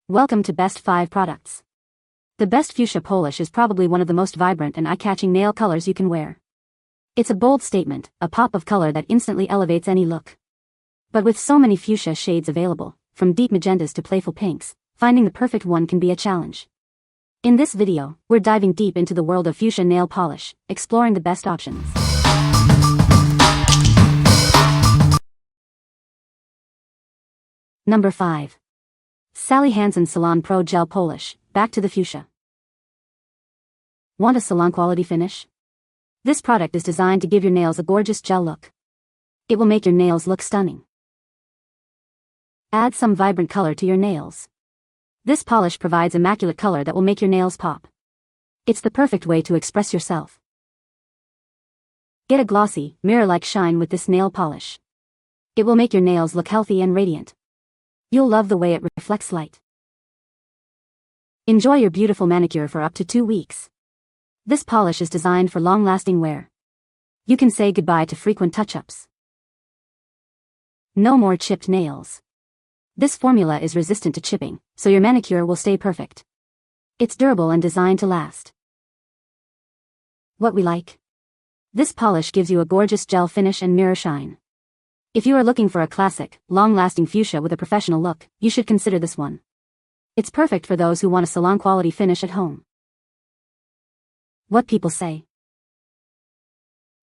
Welcome to Best 5 Products. The best Fuchsia Polish is probably one of the most vibrant and eye-catching nail colors you can wear. It's a bold statement, a pop of color that instantly elevates any look. But with so many fuchsia shades available, from deep magentas to playful pinks, finding the perfect one can be a challenge. In this video, we're diving deep into the world of fuchsia nail polish, exploring the best options. Number 5. Hansen Salon Pro Gel Polish, back to the fuchsia. Want a salon quality finish? This product is designed to give your nails a gorgeous gel look. It will make your nails look stunning. Add some vibrant color to your nails. This polish provides immaculate color that will make your nails pop. It's the perfect way to express yourself. Get a glossy, mirror-like shine with this nail polish. It will make your nails look healthy and radiant. You'll love the way it reflects light. Enjoy your beautiful manicure for up to 2 weeks. This polish is designed for long-lasting wear. You can say goodbye to frequent touch-ups. No more chipped nails. This formula is resistant to chipping, so your manicure will stay perfect. It's durable and designed to last. What we like? This polish gives you a gorgeous gel finish and mirror shine. If you are looking for a classic, long-lasting fuchsia with a professional look, you should consider this one. It's perfect for those who want a salon-quality finish at home. What people say?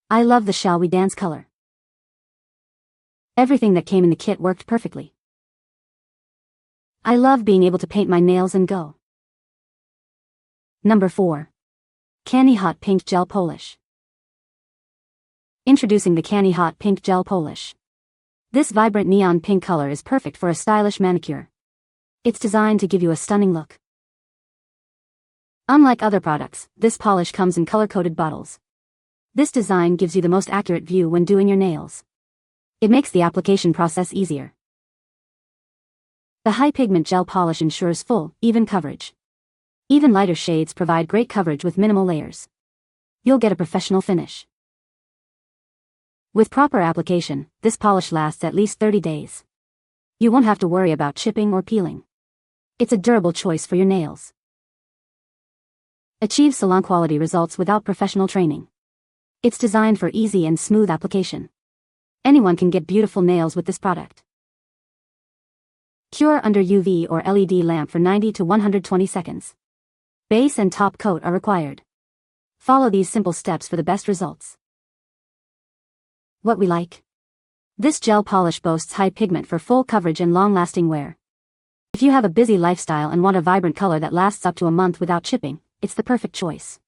I love the Shall We Dance color. Everything that came in the kit worked perfectly. I love being able to paint my nails and go. Number 4. CANNI Hot Pink Gel Polish. Introducing the CANNI Hot Pink Gel Polish. This vibrant neon pink color is perfect for a stylish manicure. It's designed to give you a stunning look. Unlike other products, this polish comes in color-coded bottles. This design gives you the most accurate view when doing your nails. It makes the application process easier. The high pigment gel polish ensures full, even coverage. Even lighter shades provide great coverage with minimal layers. You'll get a professional finish. With proper application, this polish lasts at least 30 days. You won't have to worry about chipping or peeling. It's a durable choice for your nails. Achieve salon quality results without professional training. It's designed for easy and smooth application. Anyone can get beautiful nails with this product. Cure under UV or LED lamp for 90 to 120 seconds. Base and top coat are required. Follow these simple steps for the best results. What we like? This gel polish boasts high pigment for full coverage and long-lasting wear. If you have a busy lifestyle and want a vibrant color that lasts up to a month without chipping, it's the perfect choice.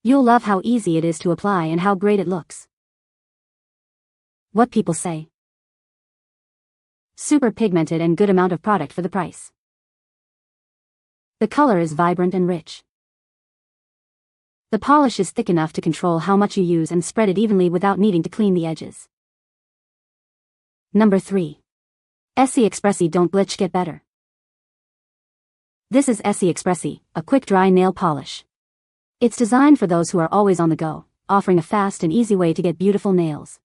You'll love how easy it is to apply and how great it looks. What people say? Super pigmented and good amount of product for the price. The color is vibrant and rich. The polish is thick enough to control how much you use and spread it evenly without needing to clean the edges. Number 3. ESSIE Expressie Don't Bleach Get Better. This is ESSIE Expressie, a quick dry nail polish. It's designed for those who are always on the go, offering a fast and easy way to get beautiful nails.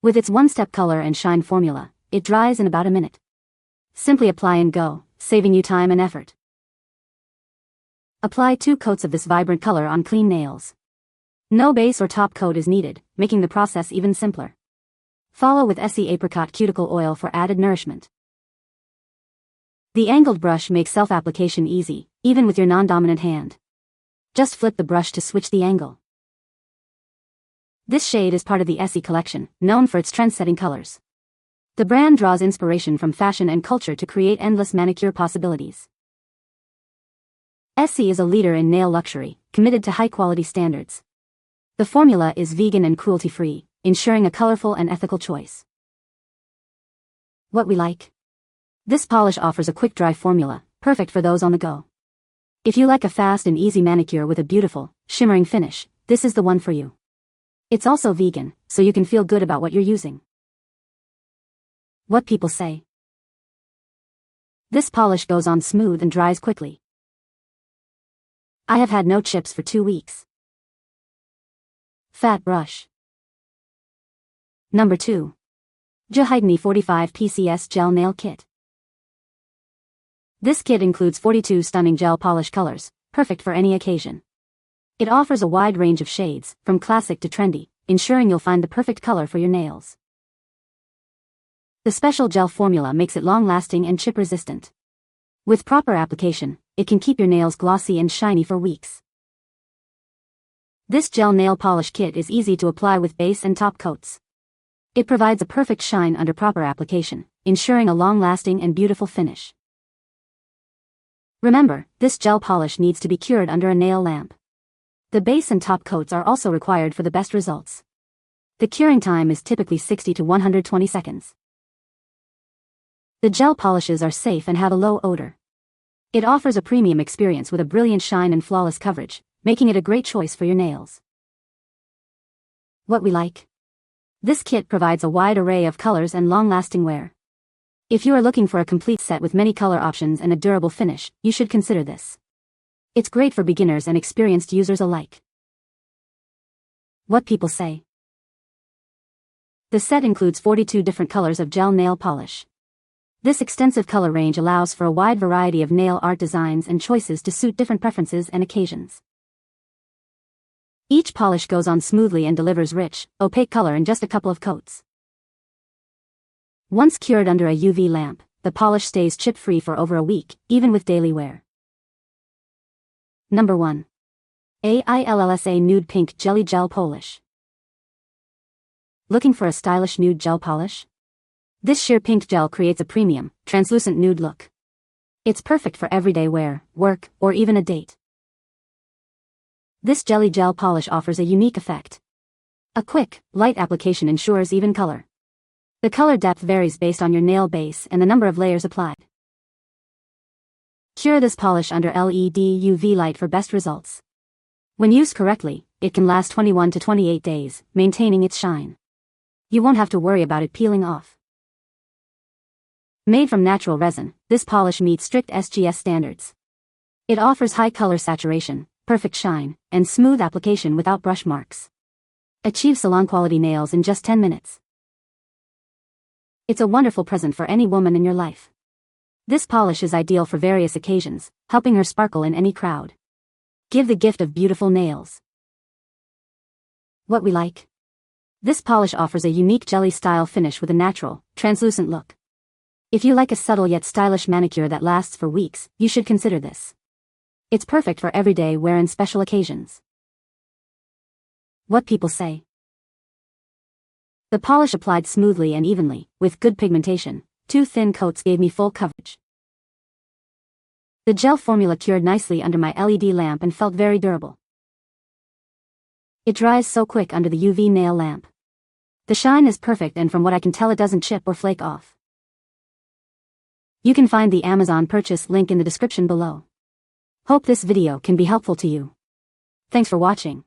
With its one-step color and shine formula, it dries in about a minute. Simply apply and go, saving you time and effort. Apply 2 coats of this vibrant color on clean nails. No base or top coat is needed, making the process even simpler. Follow with ESSIE Apricot Cuticle Oil for added nourishment. The angled brush makes self-application easy, even with your non-dominant hand. Just flip the brush to switch the angle. This shade is part of the ESSIE collection, known for its trend-setting colors. The brand draws inspiration from fashion and culture to create endless manicure possibilities. ESSIE is a leader in nail luxury, committed to high-quality standards. The formula is vegan and cruelty-free, ensuring a colorful and ethical choice. What we like? This polish offers a quick-dry formula, perfect for those on the go. If you like a fast and easy manicure with a beautiful, shimmering finish, this is the one for you. It's also vegan, so you can feel good about what you're using. What people say? This polish goes on smooth and dries quickly. I have had no chips for 2 weeks. Fat brush. Number 2. JEWHITENY 45 PCS Gel Nail Kit. This kit includes 42 stunning gel polish colors, perfect for any occasion. It offers a wide range of shades, from classic to trendy, ensuring you'll find the perfect color for your nails. The special gel formula makes it long-lasting and chip-resistant. With proper application, it can keep your nails glossy and shiny for weeks. This gel nail polish kit is easy to apply with base and top coats. It provides a perfect shine under proper application, ensuring a long-lasting and beautiful finish. Remember, this gel polish needs to be cured under a nail lamp. The base and top coats are also required for the best results. The curing time is typically 60 to 120 seconds. The gel polishes are safe and have a low odor. It offers a premium experience with a brilliant shine and flawless coverage, making it a great choice for your nails. What we like. This kit provides a wide array of colors and long-lasting wear. If you are looking for a complete set with many color options and a durable finish, you should consider this. It's great for beginners and experienced users alike. What people say. The set includes 42 different colors of gel nail polish. This extensive color range allows for a wide variety of nail art designs and choices to suit different preferences and occasions. Each polish goes on smoothly and delivers rich, opaque color in just a couple of coats. Once cured under a UV lamp, the polish stays chip-free for over a week, even with daily wear. Number 1. AILLSA Nude Pink Jelly Gel Polish. Looking for a stylish nude gel polish? This sheer pink gel creates a premium, translucent nude look. It's perfect for everyday wear, work, or even a date. This jelly gel polish offers a unique effect. A quick, light application ensures even color. The color depth varies based on your nail base and the number of layers applied. Cure this polish under LED UV light for best results. When used correctly, it can last 21 to 28 days, maintaining its shine. You won't have to worry about it peeling off. Made from natural resin, this polish meets strict SGS standards. It offers high color saturation, perfect shine, and smooth application without brush marks. Achieve salon quality nails in just 10 minutes. It's a wonderful present for any woman in your life. This polish is ideal for various occasions, helping her sparkle in any crowd. Give the gift of beautiful nails. What we like. This polish offers a unique jelly-style finish with a natural, translucent look. If you like a subtle yet stylish manicure that lasts for weeks, you should consider this. It's perfect for everyday wear and special occasions. What people say. The polish applied smoothly and evenly, with good pigmentation. 2 thin coats gave me full coverage. The gel formula cured nicely under my LED lamp and felt very durable. It dries so quick under the UV nail lamp. The shine is perfect, and from what I can tell, it doesn't chip or flake off. You can find the Amazon purchase link in the description below. Hope this video can be helpful to you. Thanks for watching.